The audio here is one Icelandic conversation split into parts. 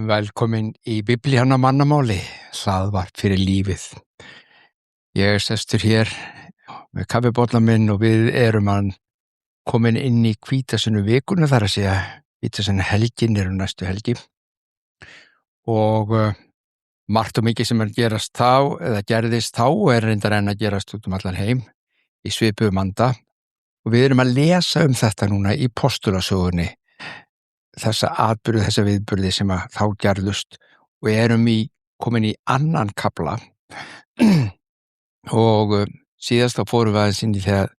Velkomin í Biblían á mannamáli, hlaðvarp fyrir lífið. Ég er sestur hér með kaffibollann minn og við erum komin inn í hvítasunnu vikuna, þar að segja hvítasunnu helgin eru næstu helgi. Og margt og mikið sem gerast þá, eða gerðist þá, er reyndar enn að gerast út um allan heim í svipuðum anda. Og við erum að lesa um þetta núna í postulasögunni, þessa atburði, þessa viðburði sem að þá gerðust, og erum komin í annan kafla og síðast þá fórum við aðeins inn í þegar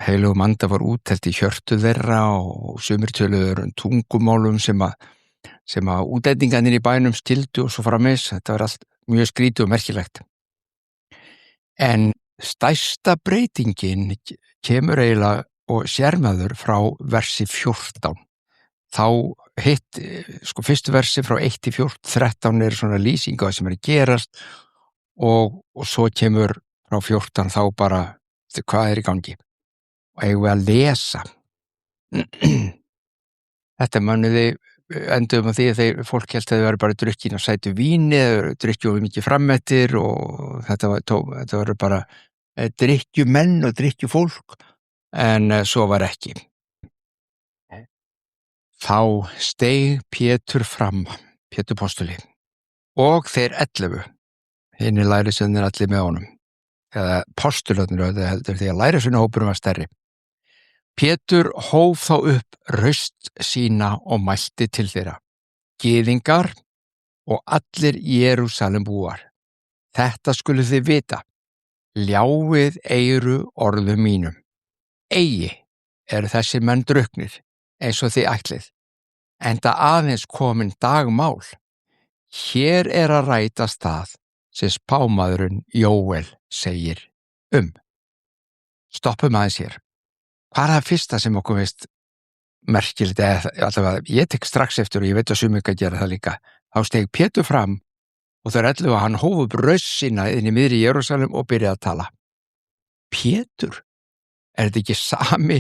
heilögum anda var úttelt í hjörtu þeirra og sumir töluðu tungumálum sem að útlendingarnir í bænum skildu og svo framvegis. Þetta var allt mjög skrítið og merkilegt. En stærsta breytingin kemur eiginlega og sérmaður frá versi 14. Þá fyrstu versi frá 1-13 er svona lýsing á það sem er að gerast og svo kemur frá 14 þá bara hvað er í gangi. Og eigum við að lesa. Þetta manniði enduðum á því að fólk held að þau væru bara drukkin á sætu víni eða drukkju mikið frammettir og þetta var bara drykkjumenn og drykkjufólk, en svo var ekki. Þá steig Pétur fram, Pétur postuli, og þeir 11, hinir lærisveinarnir allir með honum, eða postularnir heldur því að lærisveinahópurinn var stærri. Pétur hóf þá upp raust sína og mælti til þeirra: Gyðingar og allir Jerúsalem búar, þetta skuluð þið vita, ljáið eyru orðum mínum. Eigi eru þessir menn drukknir, eins og þið ætlið, enda aðeins komin dagmál. Hér er að rætast það sem spámaðurinn Jóel segir um. Stoppum aðeins hér. Hvað er það fyrsta sem okkur veist merkilegt, allavega ég tek strax eftir og ég veit að sumir að gera það líka. Þá steig Pétur fram og þeir 11 hann hóf upp raust sína inn í miðri Jerúsalem og byrjaði að tala. Pétur, er þetta ekki sami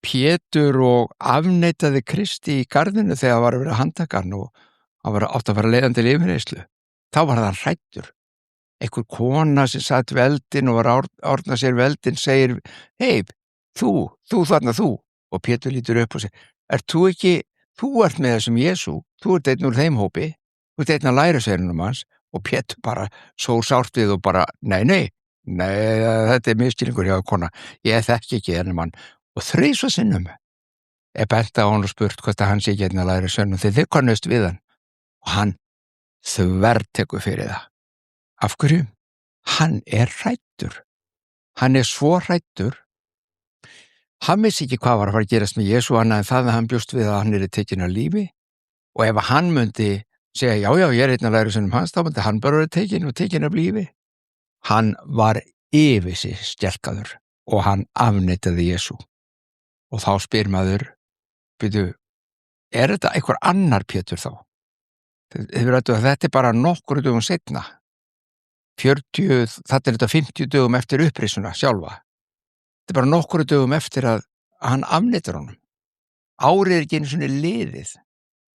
Pétur og afneitaði Kristi í garðinu þegar var að vera handtakan og hann var átt að vera leiðandi til yfirheyrslu? Þá var það hræddur. Einhver kona sem satt veldin og var að ordna sér veldin segir: Hei, þú þarna þú. Og Pétur lítur upp og segir: Þú ert með þessum Jesú, þú ert einn úr þeim hópi, þú ert einn af lærisveinunum hans. Og Pétur bara svo sárt við og bara nei, þetta er misskilningur hjá kona, ég þekki ekki þennan mann. Og 3 sinnum er bent á hann og spurt hvort að hann sé ekki einn að læra sönnum þegar þið kannast við hann. Og hann þvertekur fyrir það. Af hverju? Hann er hræddur. Hann er svo hræddur. Hann vissi ekki hvað var að fara að gerast með Jesú annað en það að hann bjóst við að hann er tekinn af lífi. Og ef hann myndi segja já, ég er einn að læra sönnum hans, þá myndi hann bara vera tekinn af lífi. Hann var yfir sig skelkaður og hann afneitaði Jesú. Og þá spyr maður, er þetta einhver annar Pétur þá? Þetta er bara nokkur dögum seinna. 40, þetta er þetta 50 dögum eftir upprisuna sjálfa. Þetta er bara nokkur dögum eftir að hann afneitar honum. Árið er ekki einu svona liðið.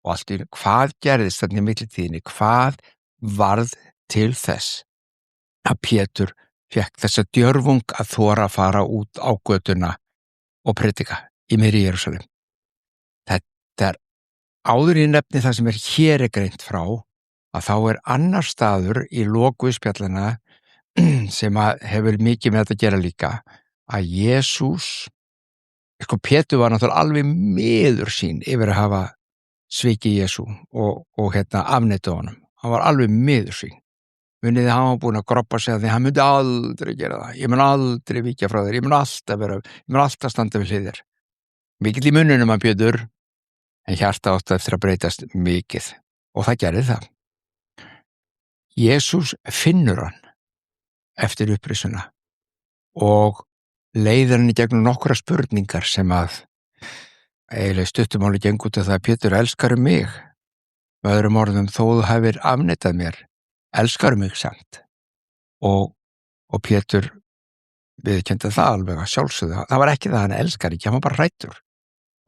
Og allt í einu, hvað gerðist þarna í millitíðinni? Hvað varð til þess að Pétur fékk þessa djörfung að þora að fara út á götuna og predika í miðri Jerúsalem? Þetta er áður í nefni það sem hér greint frá, að þá er annar staður í lok Guðspjallanna sem hefur mikið með þetta að gera líka, að Jesús, Pétur var náttúrulega alveg miður sín yfir að hafa svikið Jesú og afneitað honum. Hann var alveg miður sín. Muniði hann var búin að groppa sig að því hann myndi aldrei gera það. Ég mun aldrei víkja frá þér. Ég mun alltaf standa við hlið þér. Mikill í munninum að Pétur, en hjarta átti eftir að breytast mikið. Og það gerði það. Jesús finnur hann eftir upprisuna og leiðir hann í gegnum nokkra spurningar sem að eiginlega stuttumáli gengur út af það að Pétur elskar mig. Með öðrum orðum, þó þú hefur afneitað mér, elskar mig samt. Og Pétur viðurkenndi það alveg að sjálfsögðu. Það var ekki það að hann elskar ekki, hann var bara hræddur.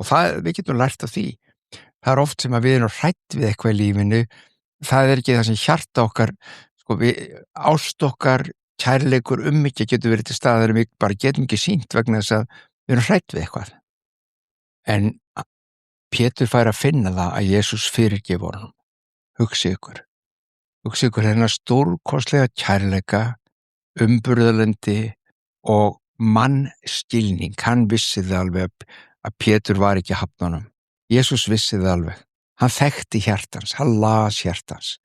Og við getum lært af því. Það er oft sem að við erum hrædd við eitthvað í lífinu það ekki það sem hjarta okkar, sko, ást okkar, kærleikur, umhyggja getur verið til staðar en við bara getum ekki sýnt vegna þess að við erum hrædd við eitthvað. En Pétur fær að finna það að Jesús fyrirgefur honum. Hugsið ykkur hennar stórkostlega kærleika, umburðarlyndi og mannskilning. Hann vissi það alveg að Pétur var ekki að hafna honum. Jesús vissi það alveg. Hann þekkti hjartans, hann las hjartans.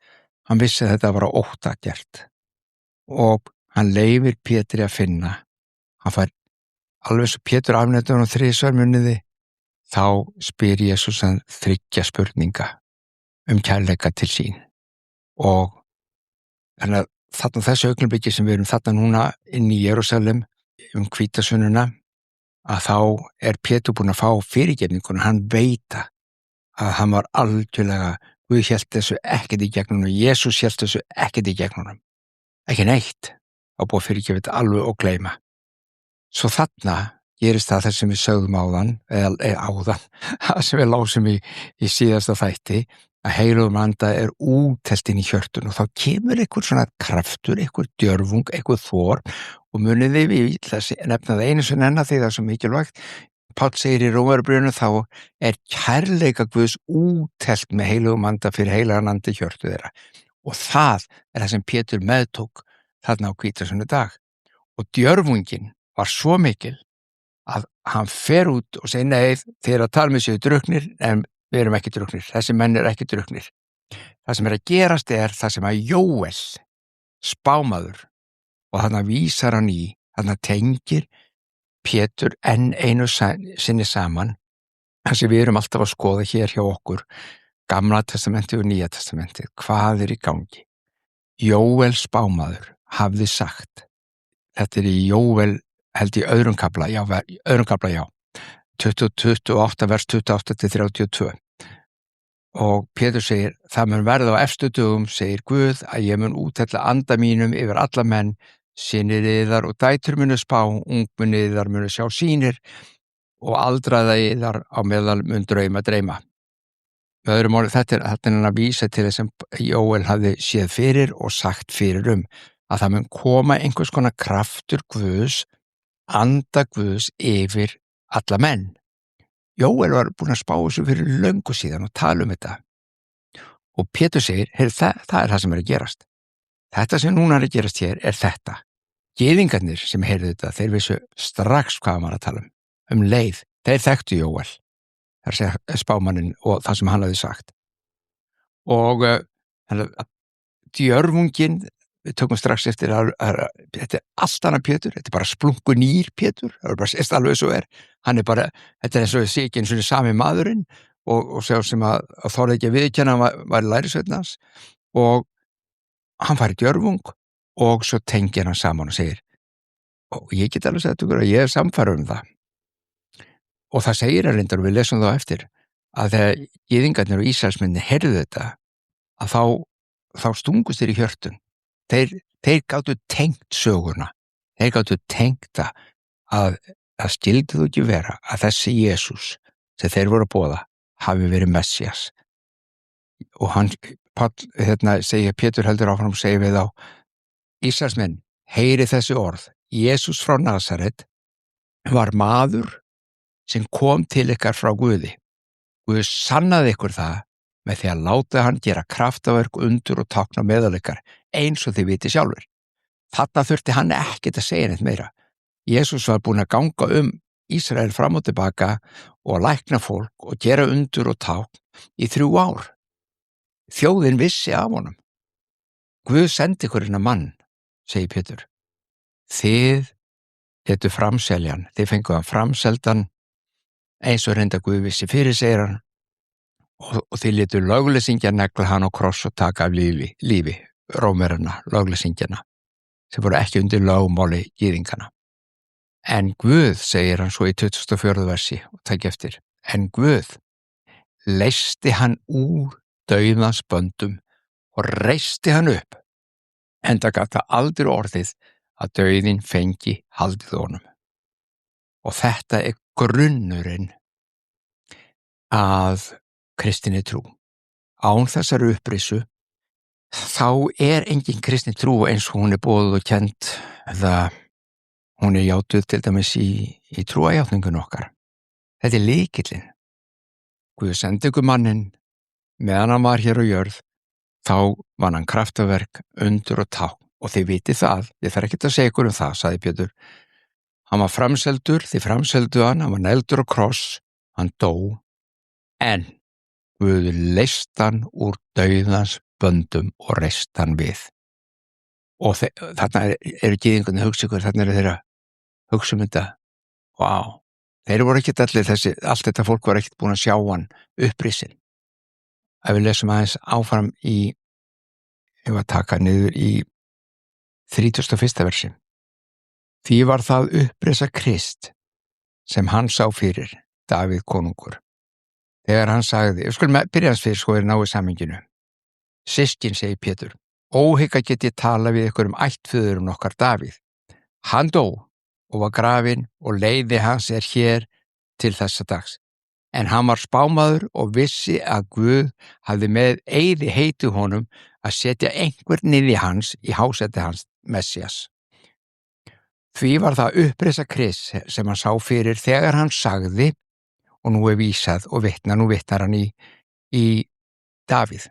Hann vissi að þetta var óttagert. Og hann leyfir Pétri að finna. Hann fær alveg svo Pétur afneitar honum 3 muniði, þá spyr Jesús hann 3 spurninga kærleika til sín. Og þannig að þarna þessu augnablikki sem við erum þarna núna inn í Jerúsalem hvítasununa, að þá er Pétur búinn að fá fyrirgefninguna. Hann veit að hann var algjörlega, Guð hélt þessu ekkert í gegnum og Jesús hélt þessu ekkert í gegnum. Ekki neitt. Á búið fyrirgefið þetta alveg og gleyma. Svo þarna gerist það sem við sögðum áðan, það sem við lásum í síðasta þætti, að heilugum anda er úttelt inn í hjörtun og þá kemur einhver svona kraftur, einhver djörfung, einhver þor og munið þið, ég ætla að nefna það einu sinni enn að því það er svo mikilvægt. Páll segir í Rómarbréfinu, þá er kærleika Guðs úttelt með heilugum anda fyrir heilagan anda í hjörtu þeirra. Og það er það sem Pétur meðtók þarna á hvítasunnudag. Og djörfungin var svo mikil að hann fer út og segir nei, þeir að tala með sér drukknir, en við erum ekki drukknir, þessi menn er ekki drukknir. Það sem er að gerast er það sem að Jóel, spámaður, og þarna vísar hann í, þarna tengir Pétur enn einu sinni saman, það sem við erum alltaf að skoða hér hjá okkur, Gamla testamentið og Nýja testamentið, hvað er í gangi? Jóel spámaður hafði sagt, þetta er í Jóel, held í öðrum kafla, já, 28 vers 28-32. Og Pétur segir, það mun verða á efstu dögum, segir Guð, að ég mun úthella anda mínum yfir alla menn, synir yðar og dætur munu spá, ungmenni yðar munu sjá sýnir og aldraða yðar á meðal mun dreyma. Með öðrum orðum, þetta er hann að vísa til þess sem Jóel hafði séð fyrir og sagt fyrir að það mun koma einhvers konar kraftur Guðs, anda Guðs yfir alla menn. Jóel var búinn að spá þessu fyrir löngu síðan og tala þetta. Og Pétur segir, það er það sem er að gerast. Þetta sem núna er að gerast hér er þetta. Gyðingarnir sem heyrðu þetta, þeir vissu strax hvað maður að tala leið. Þeir þekktu Jóel, þar segja spámannin og það sem hann hafði sagt. Og djörfungin, við tökum strax eftir þetta er allt annað Pétur, þetta er bara splunkunýr Pétur, það er bara alveg svo hann er bara, þetta er eins og sé ekki eins og sami maðurinn og sjá sem að þorði ekki að viðurkenna var lærisveinn hans og hann fær djörfung og svo tengir hann saman og segir, og ég get alveg sagt ykkur að ég er samfærum það og það segir hann reyndar og við lesum þá eftir að þegar gyðingarnir og Ísraelsmenn heyrðu þetta að þá stungust þeir í hjörtun. Þeir gátu tengt söguna, þeir gátu tengt að skyldi þú ekki vera að þessi Jesús sem þeir voru að boða hafi verið Messias. Og hann, segir Pétur heldur áfram og segir við þá, Ísraelsmenn, heyri þessi orð, Jesús frá Nasaret var maður sem kom til ykkar frá Guði. Guð sannaði ykkur það með því að láta hann gera kraftaverk, undur og tákn á meðal ykkar, eins og þið viti sjálfur. Þarna þurfti hann ekkert að segja neitt meira. Jesús var búinn að ganga Ísrael fram og tilbaka og lækna fólk og gera undur og tákn í 3 ár. Þjóðin vissi af honum. Guð sendi ykkur hennar mann, segir Pétur. Þið létu framselja hann, þið fenguð hann framseldan, eins og reynda Guð vissi fyrir, segir hann, og þið létu lögleysingja negla hann á kross og taka af lífi Rómverjana, lögleysingjana, sem voru ekki undir lögmáli gyðingana. En Guð, segir hann svo í 24. versi, og takk eftir, en Guð leysti hann úr dauðans böndum og reisti hann upp, enda gat það aldrei orðið að dauðinn fengi haldið honum. Og þetta er grunnurinn að kristinni trú. Án þessari upprisu þá engin kristni trú eins og hún boðuð og kennd eða hún játuð til dæmis í trúajátningun okkar. Þetta lykillinn. Guð sendi ykkur manninn meðan hann var hér á jörð, þá var hann kraftaverk, undur og tákn. Og þið vitið það, ég þarf ekkert að segja ykkur það, sagði Pétur. Hann var framseldur, þið framseldu hann var negldur á kross, hann dó, en Guð leyst hann úr dauðans böndum og reist hann við. Og þarna gyðingarnir hugsa ykkur, þarna þeirra hugsa þetta, vá, þeir voru ekkert allir allt þetta fólk var ekkert búin að sjá hann upprisinn. Ef við lesum aðeins áfram ég var að taka niður í 31. versi. Því var það upprisa Krist sem hann sá fyrir Davíð konungur. Þegar hann sagði, ég skulum byrja hans fyrir náið samhenginu. Systkin, segir Pétur, óhygga get ég tala við ykkur ættföðurinn okkar Davíð. Hann dó og var grafinn og leiði hans hér til þessa dags. En hann var spámaður og vissi að Guð hafði með eiði heitið honum að setja einhver niður hans í hásæti hans Messias. Því var það upprisa Krist sem hann sá fyrir þegar hann sagði, og nú vísað og vitnar hann í Davíð.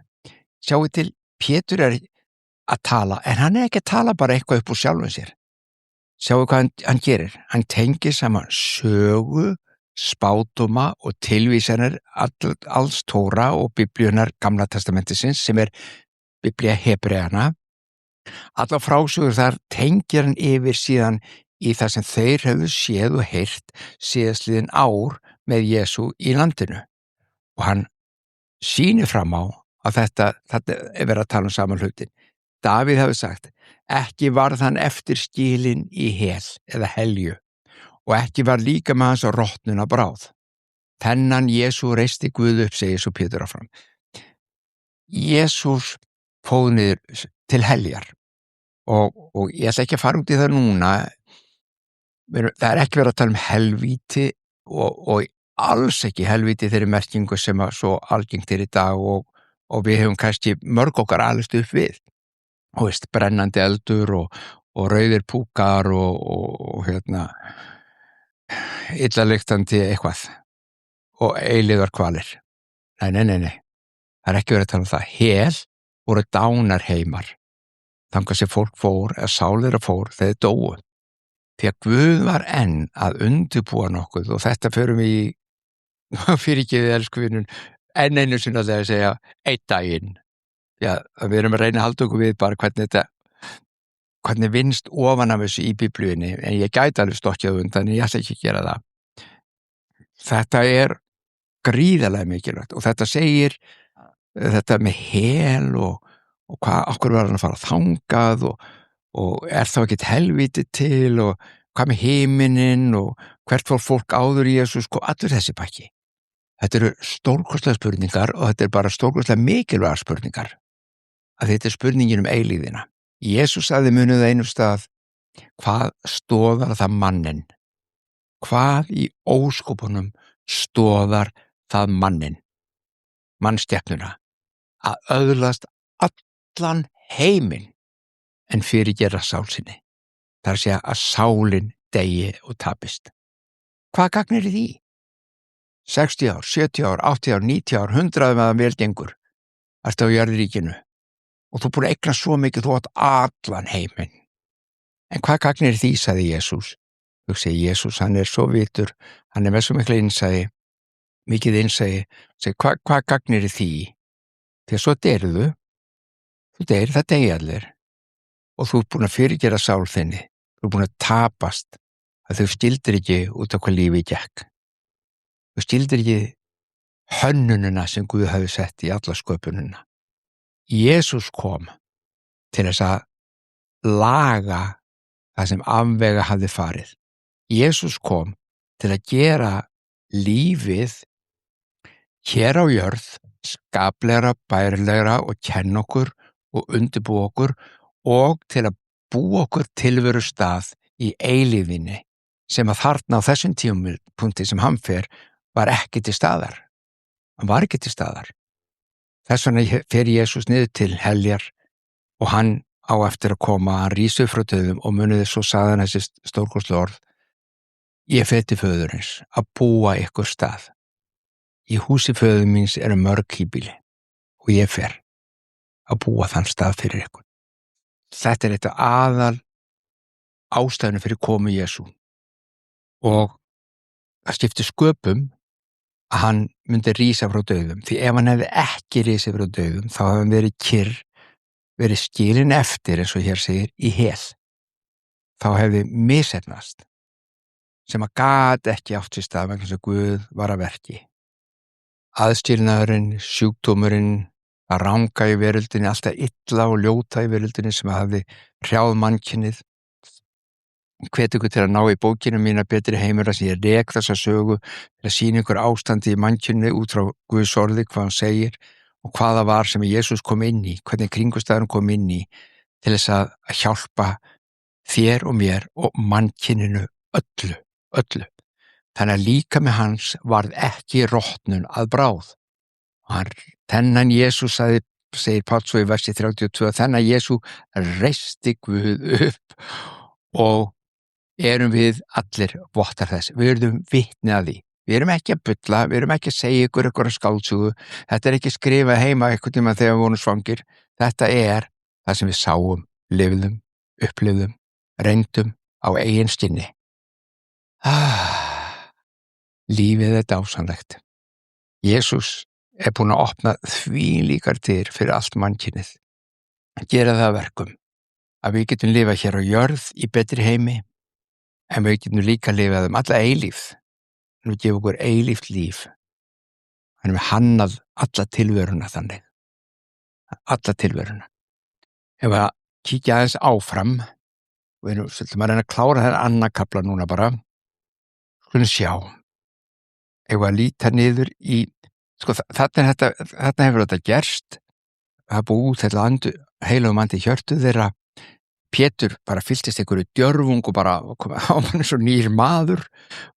Sjáu til, Pétur að tala, en hann ekki að tala bara eitthvað upp úr sjálfum sér. Sjáu hvað hann gerir. Hann tengir saman sögu, spádóma og tilvísanir alls Tóra og Biblíunar Gamla testamentisins sem Biblía Hebreana. Alla frásögur þar tengir hann yfir síðan í það sem þeir hefðu séð og heyrt síðastliðin ár með Jesú í landinu. Og hann sýnir fram á að þetta verið að tala saman hlutin. Davíð hefði sagt, ekki varð hann eftir skilin í hel eða helju og ekki var líka með hans á rotnuna bráð. Þennan Jesú reisti Guð upp, segir svo Pétur áfram. Jesús fóð niður til heljar og ég ætla ekki að fara út í það núna. Það ekki verið að tala helvíti og alls ekki helvíti þeirri merkingu sem svo algengt í dag og við hefum kannski mörg okkar alist upp við. Brennandi eldur og rauðir púkar og illalyktandi eitthvað og eilífar kvalir. Nei. Það ekki verið að tala það. Hel voru dánarheimar. Þangað sem fólk fór, eða sálir fór, þeir dóu. Því að Guð var enn að undirbúa nokkuð og þetta förum við í fyrirgefið elskuvinun enn einu sinni að segja einn daginn. Já, við erum að reyna að halda okkur við bara hvernig vinnst ofan af þessu í Biblíunni, en ég gæti alveg stokkjað undan, en ég ætla ekki að gera það. Þetta gríðarlega mikilvægt og þetta segir þetta með hel og okkur var hann að fara þangað og þá ekkert helvíti til og hvað með himininn og hvert fór fólk áður í þessu, allur þessi pakki. Þetta eru stórkostlega spurningar og þetta bara stórkostlega mikilvægar spurningar. Að þetta spurningin eilíðina. Jesús sagði munið einum stað, hvað stoðar það manninn? Hvað í óskopunum stoðar það manninn? Mannskepnuna. Að öðlast allan heiminn en fyrirgera sál sinni. Það að segja að sálin deyi og tapist. Hvað gagnir því? 60 ár, 70 ár, 80 ár, 90 ár, 100 meðan vel gengur. Ertu á jarðríkinu og þú búin að eigna svo mikið þú átt allan heiminn. En hvað gagnir því, sagði Jesús. Hugsaði Jesús, hann svo vitur, hann með svo miklu innsæi, mikið innsæi, hvað gagnir því? Því að svo deyrðu, þú deyr, það deyja allir og þú búin að fyrirgera sál þinni, þú búin að tapast að þau skildir ekki út af hvað lífi gekk. Þú skildir ekki hönnunina sem Guð hafi sett í alla sköpunina. Jesús kom til þess að laga það sem afvega hafði farið. Jesús kom til að gera lífið hér á jörð skaplegra, bærilegra og kenna okkur og undirbúa okkur og til að búa okkur tilveru stað í eilífinni sem að þarna á þessum tímapunkti sem hann fer var ekki til staðar. Hann var ekki til staðar. Þess vegna fer Jesús niður til heljar og hann á eftir að koma, hann rís upp frá dauðum og muniði svo sagði hann þessi stórkostlu orð: ég fer til föðurins að búa ykkur stað. Í húsi föður míns eru mörg híbýli og ég fer að búa þann stað fyrir ykkur. Þetta eitt af aðal ástæðunum fyrir komu Jesú og það skipti sköpum að hann myndi rísa frá dauðum, því ef hann hefði ekki risið frá dauðum þá hefði hann verið kyrr, verið skilinn eftir eins og hér segir í hel. Þá hefði misheppnast sem að gat ekki átt sér stað vegna þess að Guð var að verki. Aðskilnaðurinn, sjúkdómurinn, að ranga í veröldinni, alltaf illa og ljóta í veröldinni sem hafði hrjáð mannkynið. Hvet ykkur til að ná í bókinu mína Betri heimur að ég rek þessa sögu til að sýna ykkur ástandi í mannkynið út frá Guðs orði, hvað hann segir og hvað það var sem Jesús kom inn í, hvernig kringumstæðurinn kom inn í til þess að hjálpa þér og mér og mannkyninu öllu. Þannig að líkami hans varð ekki rotnun að bráð. Þennan Jesú segir Páll svo í versi 32, þennan Jesú reisti Guð upp og erum við allir vottar þess. Við erum vitni að því. Við erum ekki að bulla, við erum ekki að segja ykkur eitthvað skáldsögu. Þetta ekki skrifað heima eitthvað tíma þegar við vorum svangir. Þetta það sem við sáum, lifðum, upplifðum, reyndum á eigin skinni. Lífið dásamlegt. Jesús búinn að opna þvílíkar dyr fyrir allt mannkynið. Gera það að verkum að við getum lifað hér á jörð í betri heimi, en við getum líka lifað alla eilífð. Hann vil gefa okkur eilíft líf. Hann hefur hannað alla tilveruna þannig. Alla tilveruna. Ef að kíkja aðeins áfram, við erum svolítið að reyna að klára þennan annan kafla núna bara, skulum sjá. Ef að líta niður í, þarna hefur þetta gerst, það búið þetta heilugum andi í hjörtu þeirra. Pétur bara fylltist einhverju djörfung og bara á mann svo nýr maður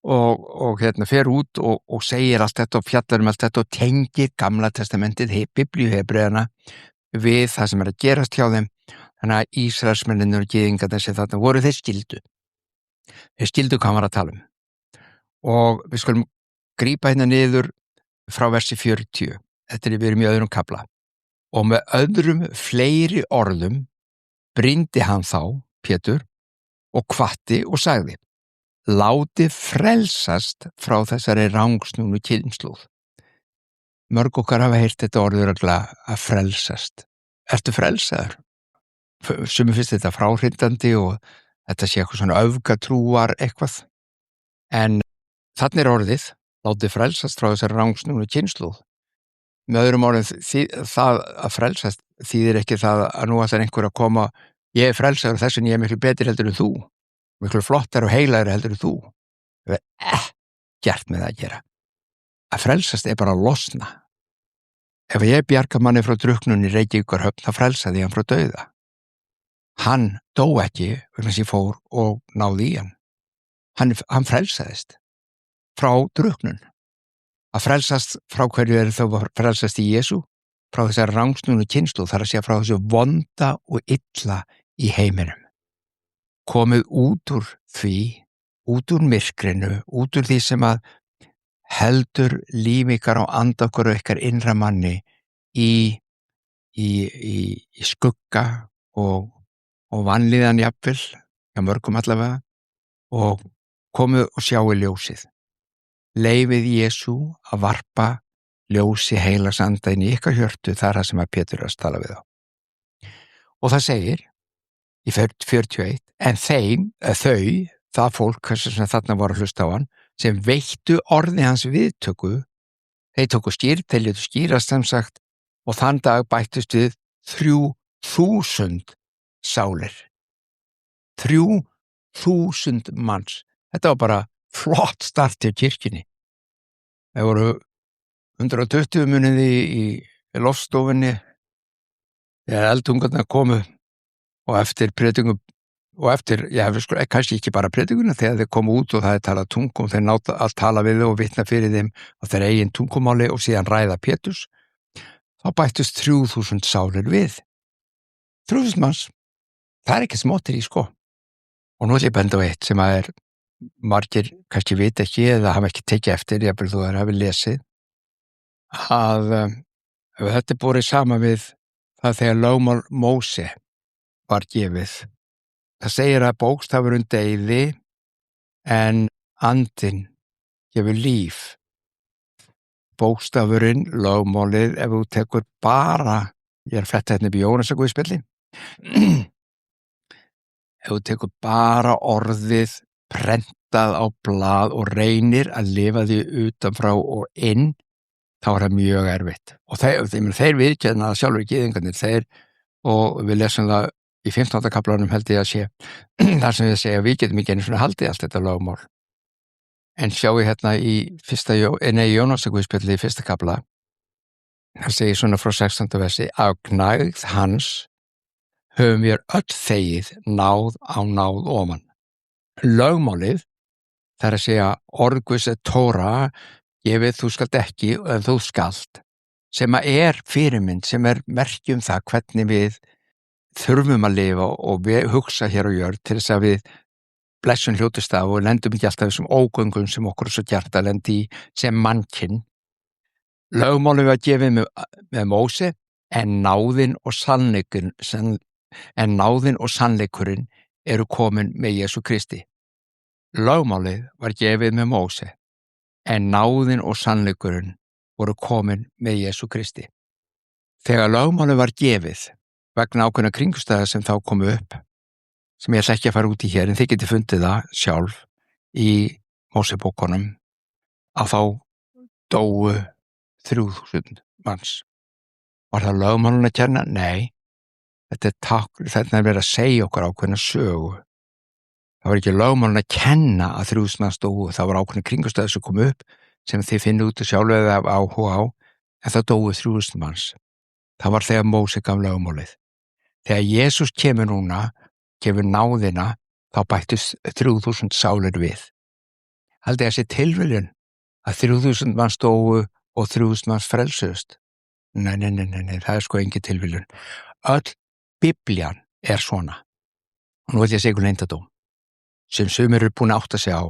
og fer út og segir allt þetta og fjallar allt þetta og tengir Gamla testamentið, Biblíuhebreana við það sem að gerast hjá þeim. Þannig að Ísraelsmennirnir og gyðingarnir sem þarna voru, þeir skildu hvað hann var að tala um. Og við skulum grípa hérna niður frá versi 40. Þetta við erum í öðrum kafla. Og með öðrum fleiri orðum brýndi hann þá, Pétur, og hvatti og sagði: látið frelsast frá þessari rangsnúnu kynslóð. Mörg okkar hafa heyrt þetta orður að frelsast. Ertu frelsaður? Sumir finnst þetta fráhrindandi og þetta sé eitthvað svona öfgatrúar eitthvað. En þarna orðið, látið frelsast frá þessari rangsnúnu kynslóð. Með öðrum orðum, það að frelsast þýðir ekki það að nú ætlar einhver að koma: ég frelsaður þess en ég miklu betri heldur en þú, miklu flottar og heilæri heldur en þú. Það ekkert með það að gera. Að frelsast bara að losna. Ef ég bjarga manni frá drukknun í Reykjavíkurhöfn, þá frelsaði hann frá dauða. Hann dó ekki vegna sem ég fór og náði í hann. Hann frelsaðist frá drukknun. Að frelsast frá hverju þá frelsast í Jesú? Frá þessar rangsnúnu kynslóð, þar að segja frá þessu vonda og illa í heiminum. Komið út úr því, út úr myrkrinu, út úr því sem að heldur líf ykkar og anda okkur og ykkar innra manni í skugga og vanlíðan jafnvel, hjá mörgum allavega, og komið og sjáu ljósið. Leyfið Jesú að varpa ljósi heilags anda inn í ykkar hjörtu, það það sem að Pétur að tala við á. Og það segir í 41, en það fólk sem þarna voru að hlusta á hann, sem veittu orði hans viðtöku, þeir tóku þeir létu skýrast sem sagt, og þann dag bættust við 3.000 sálir. 3.000 manns. Þetta var bara flott start til kirkjunni. Það voru 120 munið í loftstofunni þegar eldungarnar komu og eftir predikun kannski ekki bara predikuna, þegar þeir komu út og það talað tungum, þeir nátt að tala við og vitna fyrir þeim á þeir eigin tungumáli og síðan ræða Péturs, þá bættust 3.000 sálir við. 3.000 manns, það ekki smottir í sko. Og nú ég benda á eitt sem að margir kannski vita ekki eða hafa ekki tekið eftir, jafnvel þú hafi lesið, að þetta borið saman við það þegar lögmál Móse var gefið. Það segir að bókstafurinn deyði en andinn gefur líf. Bókstafurinn, lögmálið, ef þú tekur bara, ég fletta hérna upp í Jónasarguðspjalli, ef þú tekur bara orðið prentað á blað og reynir að lifa því utanfrá og inn, þá það mjög erfitt. Og þeir viðurkenna sjálfur gyðingarnir, og við lesum það í 15. kaflanum held ég að sé, þar sem við segja við getum ekki einu svona haldið allt þetta lögmál. En sjáum hérna í Jónasarguðspjalli í 1. kafla, það segir svona frá 16. versi, af gnægð hans höfum við öll þegið náð á náð ofan. Lögmálið, það að segja orð Guðs Tóra, gefið þú skalt ekki en þú skalt, sem að fyrirmynd, sem merki það hvernig við þurfum að lifa og við hugsa hér á jörð til þess að við blessun hljótust af og lendum ekki alltaf þessum ógöngum sem okkur svo gert að lendi í sem mannkinn. Lögmálið var gefið með Móse en náðin og sannleikurinn eru komin með Jesú Kristi. Lögmálið var gefið með Móse en náðin og sannleikurinn voru komin með Jesú Kristi. Þegar lögmálið var gefið vegna ákveðna kringumstæða sem þá komu upp, sem ég ætla ekki að fara út í hér, en þið getið fundið það sjálf í Mósebókunum, að þá dóu 3.000 manns. Var það lögmálinu að kenna? Nei. Þetta verið að segja okkur ákveðna sögu. Það var ekki lögmálinu að kenna að 3.000 manns dóu, það var ákveðna kringumstæður sem kom upp sem þið finnið út sjálf eða áhuga á, en það dóu 3.000 manns. Það var þegar Móse gaf lögmálið. Þegar Jesús kemur núna, gefur náðina, þá bættust 3.000 sálir við. Haldið að sé tilviljun að 3.000 manns dóu og 3.000 manns frelsuðust? Nei, það sko engin tilviljun. Öll Biblían svona. Og nú ætla ég að segja ykkur leyndardóm, sem sumir eru búin að átta sig á,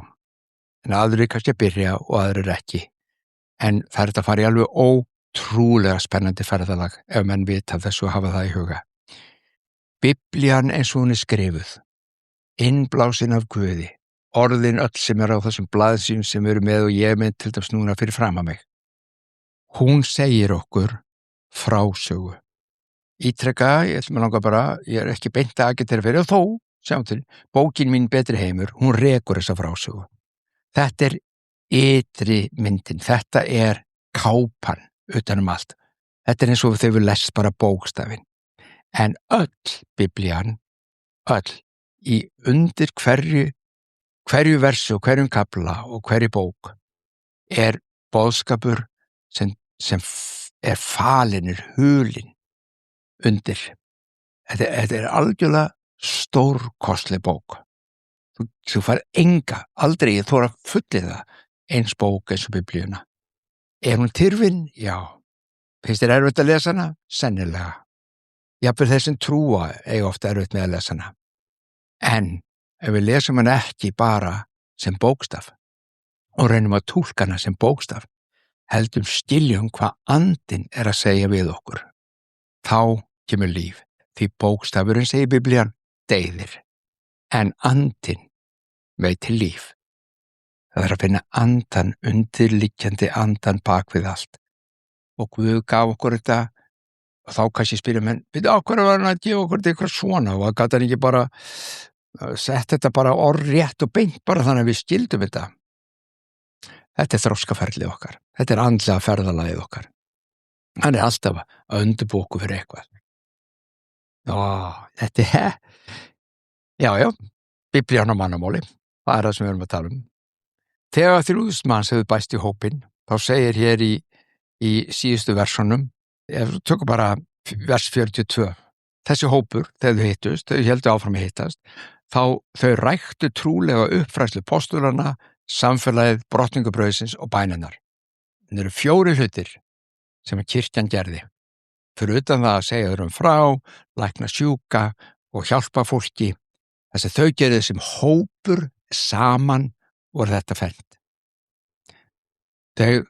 en aðrir kannski að byrja og aðrir ekki. En það þetta að fara í alveg ótrúlega spennandi ferðalag ef menn vita þessu og hafa það í huga. Biblían eins og hún skrifuð, innblásin af Guði, orðin öll sem á þessum blaðsíum sem eru með og ég með til dæmis núna fyrir fram að mig. Hún segir okkur frásögu. Ítrekka, ég er ekki beint að agitera fyrir, og þó, sjáum til, bókin mín Betri heimur, hún rekur þessa frásögu. Þetta ytri myndin, þetta kápan utanum allt. Þetta eins og þau við lest bara bókstafinn. En öll Biblían, öll, í undir hverju versi og hverjum kafla og hverju bók boðskapur sem falinur, hulinn undir. Þetta algjörlega stórkostleg bók. Þú fær aldrei, ég þora að fullið það, eins bók eins og Biblíuna. Hún tyrfin? Já. Finnst þér erfitt að lesa hana? Sennilega. Jafnvel þeir sem trúa eiga ofta erfitt með að lesa hana. En ef við lesum hana ekki bara sem bókstaf og reynum að túlka hana sem bókstaf, heldum skiljum hvað andinn að segja við okkur. Þá kemur líf, því bókstafurinn segir Biblían deyðir, en andinn veitir líf. Það að finna andan, undirliggjandi andan bak við allt. Og Guð gaf okkur þetta, og þá kannski spyrja menn, á hverju var hann að gefa okkur þetta eitthvað svona, og það gat hann ekki bara sett þetta bara orðrétt og beint bara þannig að við skildum þetta. Þetta þroskaferlið okkar, þetta andlega ferðalagið okkar. Hann alltaf að undirbúa okkur fyrir eitthvað. Þetta já, Biblían á mannamáli, það það sem við erum að tala um. Þegar 3.000 manns hefur bæst í hópinn, þá segir hér í síðustu versunum, ef við tökum bara vers 42, þessi hópur, þegar þau hittust, þau heldur áfram að hittast, þá þau ræktu trúlega uppfræðslu postulana, samfélagið, brotningabrauðsins og bænirnar. Það eru 4 hlutir sem kirkjan gerði. fyrir utan það að segja öðrum frá, lækna sjúka og hjálpa fólki. Þess að þau gerðu sem hópur saman voru þetta fernt. Þau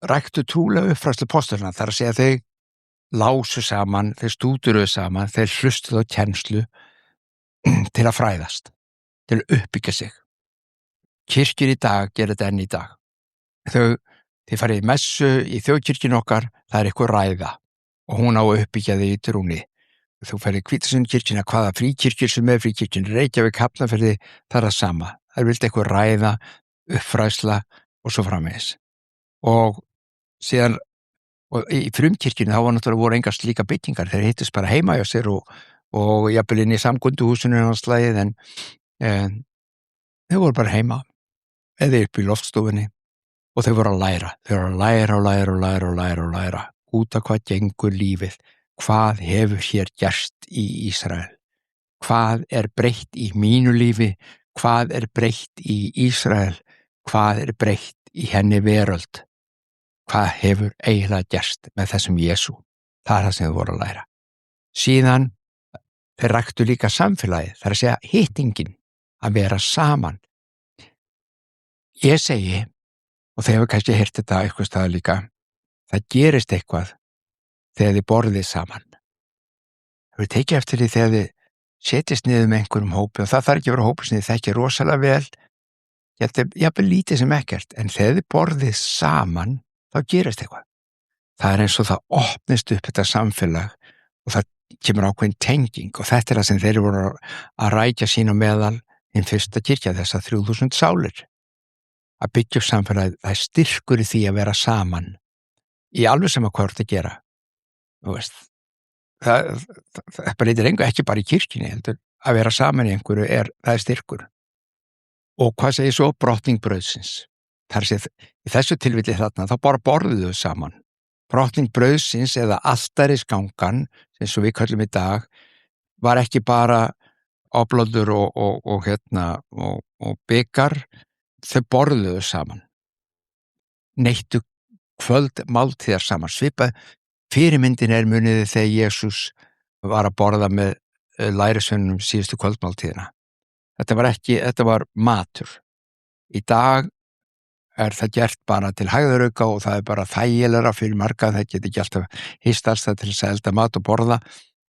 ræktu trúlega uppfræðslu postulana, þar að segja þau lásu saman, þau stúduruðu saman, þau hlustuðu á kennslu til að fræðast, til að uppbyggja sig. Kirkjur í dag gera þetta enn í dag. Þið farið í messu í þjóðkirkjunni okkar, það er eitthvað ræða og hún á að uppbyggja þig í trúni. Þú farið í Hvítasundkirkjuna, hvaða fríkirkjur sem er fríkirkjun, Reykjavík, Hafnarfirði, það er það sama. Það er vilt eitthvað ræða, uppfræðsla og svo framvegis. Og síðan, og í frumkirkjunni þá voru engar slíka byggingar, þeir hittust bara heima hjá sér og jafnvel inn í samkunduhúsinu og slæðið, en þau voru bara heima eða upp í loftstofunni og þau voru að læra. Þau voru að læra út af hvað gengur lífið, hvað hefur hér gerst í Ísrael, hvað er breytt í mínu lífi, hvað er breytt í Ísrael, hvað er breytt í henni veröld, hvað hefur eiginlega gerst með þessum Jesú. Það er það sem þau voru að læra. Síðan þeir ræktu líka samfélagið, það er að segja hittingin, að vera saman. Ég segi, og þeir hefur kannski heyrt þetta eitthvað staðar líka, það gerist eitthvað þegar þið borðið saman. Það verður tekið eftir því þegar þið setjast niður með einhverjum hópi, og það þarf ekki að vera hópi sem þið þekkja rosalega vel, jafnvel lítið sem ekkert, en þegar þið borðið saman, þá gerist eitthvað. Það er eins og það opnist upp þetta samfélag og það kemur ákveðin tenging, og þetta er það sem þeir voru að rækja sín á meðal hinn fyrsta kirkja, þessa 3000 sálir. Að byggja upp samfélagið, það er styrkur í því að vera saman í alveg sama hvað þú ert að gera. Þú veist, það breytir engu, ekki bara í kirkjunni, heldur að vera saman í einhverju, það er styrkur. Og hvað segir svo? Brotning brauðsins. Það er sér, í þessu tilfelli þarna, þá bara borðuðu þau saman. Brotning brauðsins eða altarisgangan, eins og við köllum í dag, var ekki bara oflóður og bikar, þau borðuðu saman. Neittu kvöld máltíðar saman. Svipað fyrirmyndin er muniði þegar Jesús var að borða með lærisveinunum síðustu kvöldmáltíðina. Þetta var matur. Í dag er það gert bara til hægðarauka og það er bara þægilegra fyrir marga, það geti ekki alltaf histast það til þess að elda mat og borða,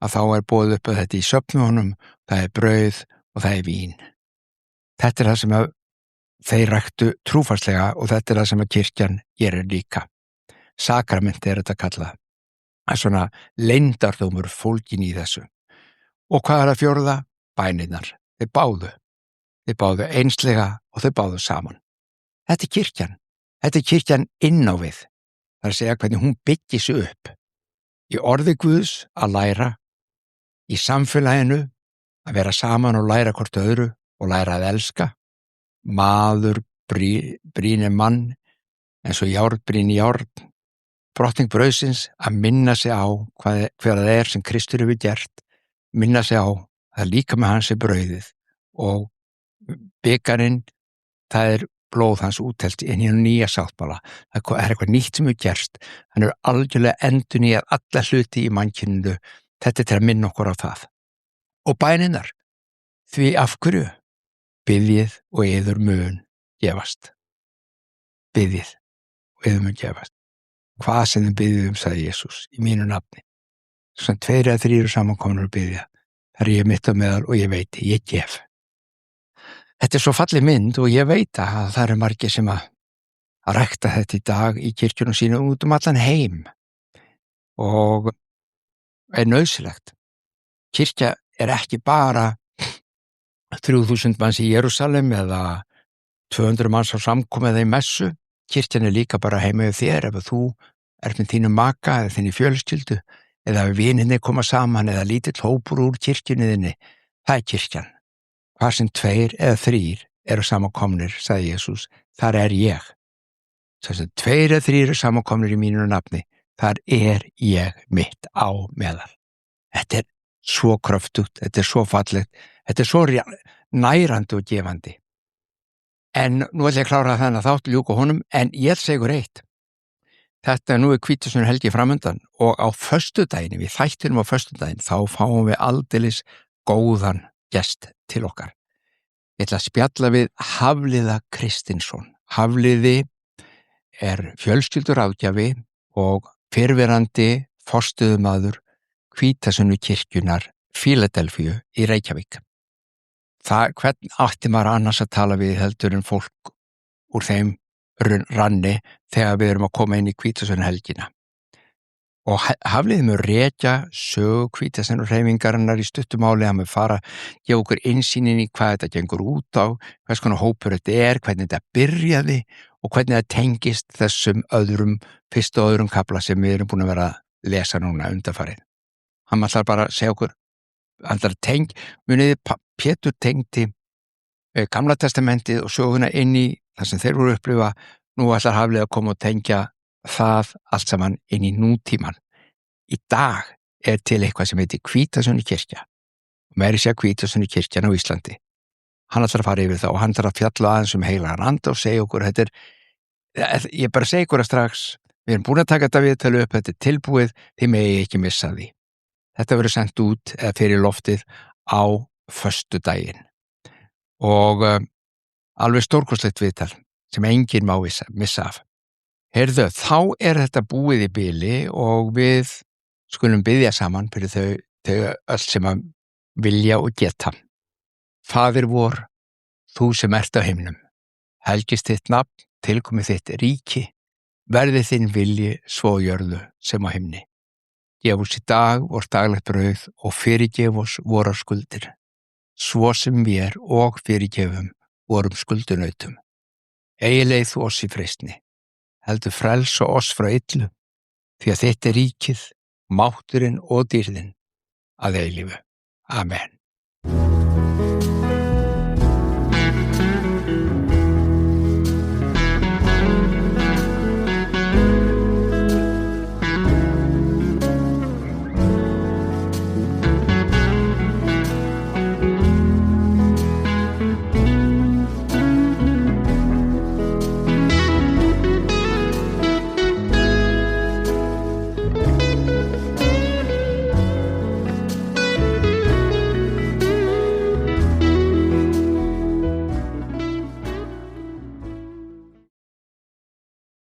að þá er boðið upp að þetta í söfnunum, það er brauð og það er vín. Þetta er það sem þeir ræktu trúfarslega og þetta er það sem kirkjan gerir líka. Sakramenti er þetta kallað. Það er svona leyndardómur fólgin í þessu. Og hvað er að fjórða? Bænirnar. Þeir báðu einslega og þeir báðu saman. Þetta er kirkjan. Þetta er kirkjan inn á við. Það er að segja hvernig hún byggir sig upp. Í orði Guðs að læra, í samfélaginu að vera saman og læra hvort öðru og læra að elska. Maður brýnir mann eins og járn brýnir járn. Brotning brauðsins að minna sig á hver það er sem Kristur hefur gert, minna sig á að líka með hans er brauðið og bikarinn, það er blóð hans úttelt inn í nýja sáttmála. Það er eitthvað nýtt sem hefur gerst. Hann er algjörlega endurnýjað alla hluti í mannkyninu. Þetta er til að minna okkur á það. Og bæninnar, því af hverju? Biðjið og yður mun gefast. Biðjið og yður mun gefast. Hvað sem þið biðjum, sagði Jesús, í mínu nafni. Svona 2 eða 3 samankomnir að biðja. Þar er ég mitt á meðal og ég veit, ég gef. Þetta er svo falleg mynd og ég veit að það eru margir sem að rækta þetta í dag í kirkjunum sínu út allan heim og er nauðsynlegt. Kirkja er ekki bara 3000 manns í Jerúsalem eða 200 manns á samkomu eða í messu. Kirkjan er líka bara heima hjá þér ef þú ert með þínu maka eða þinni fjölskyldu eða ef vininni koma saman eða lítill hópur úr kirkjunni þinni. Það er kirkjan. Hvað sem 2 eða 3 eru samankomnir, sagði Jesús, þar er ég. Þess að 2 eða 3 eru samankomnir í mínu nafni, þar er ég mitt á meðal. Þetta er svo kröftugt, þetta er svo fallegt, þetta er svo nærandi og gefandi. En nú ætla ég að klára þennan þátt ljúka honum, en ég segi ykkur eitt. Þetta nú hvítasunnu helgi framundan og á föstudaginn, við þættinum á föstudaginn, þá fáum við aldeilis góðan gest til okkar. Ég ætla að spjalla við Hafliða Kristinsson. Hafliði fjölskylduráðgjafi og fyrrverandi forstöðumaður Hvítasunnu kirkjunnar Fíladelfíu í Reykjavík. Hvern átti maður annars að tala við heldur en fólk úr þeim ranni þegar við erum að koma inn í Hvítasunnu helgina. Og Hafliði mun rekja sögu Hvítasunnu hreyfingarinnar í stuttumáli, hann mun fara gefa okkur innsýnin í hvað þetta gengur út á, hvers konar hópur þetta hvernig þetta byrjaði og hvernig það tengist þessum fyrsta og öðrum kafla sem við erum búin að vera að lesa núna undanfarið. Hann ætlar bara að segja okkur, muniði Pétur tengdi Gamla testamentið og söguna inn í það sem þeir voru að upplifa. Nú ætlar Hafliði að koma og tengja það allt saman inn í nútíman. Í dag til eitthvað sem heitir Hvítasunnu kirkja, meira segja Hvítasunnu kirkjan á Íslandi. Hann ætlar að fara yfir það og hann ætlar að fjalla aðeins heilagan anda og segja okkur, ég bara segi ykkur að strax, við erum búin að taka þetta viðtal upp, þetta tilbúið, þið megi ekki missa því. Þetta verður sendt út fyrir loftið á föstudaginn og alveg stórkostlegt viðtal sem enginn má missa af. Heyrðu, þá þetta búið í bili og við skulum biðja saman fyrir þau öll sem að vilja og geta. Faðir vor, þú sem ert á himnum, helgist þitt nafn, tilkomi þitt ríki, verði þinn vilji svo á jörðu sem á himni. Gef oss í dag vort daglegt brauð og fyrirgef oss vorar skuldir, svo sem við og fyrirgefum vorum skuldunautum. Eigi leið þú oss í freistni, heldur frelsa oss frá illu, því að þitt ríkið, mátturinn og dýrðin að eilífu. Amen.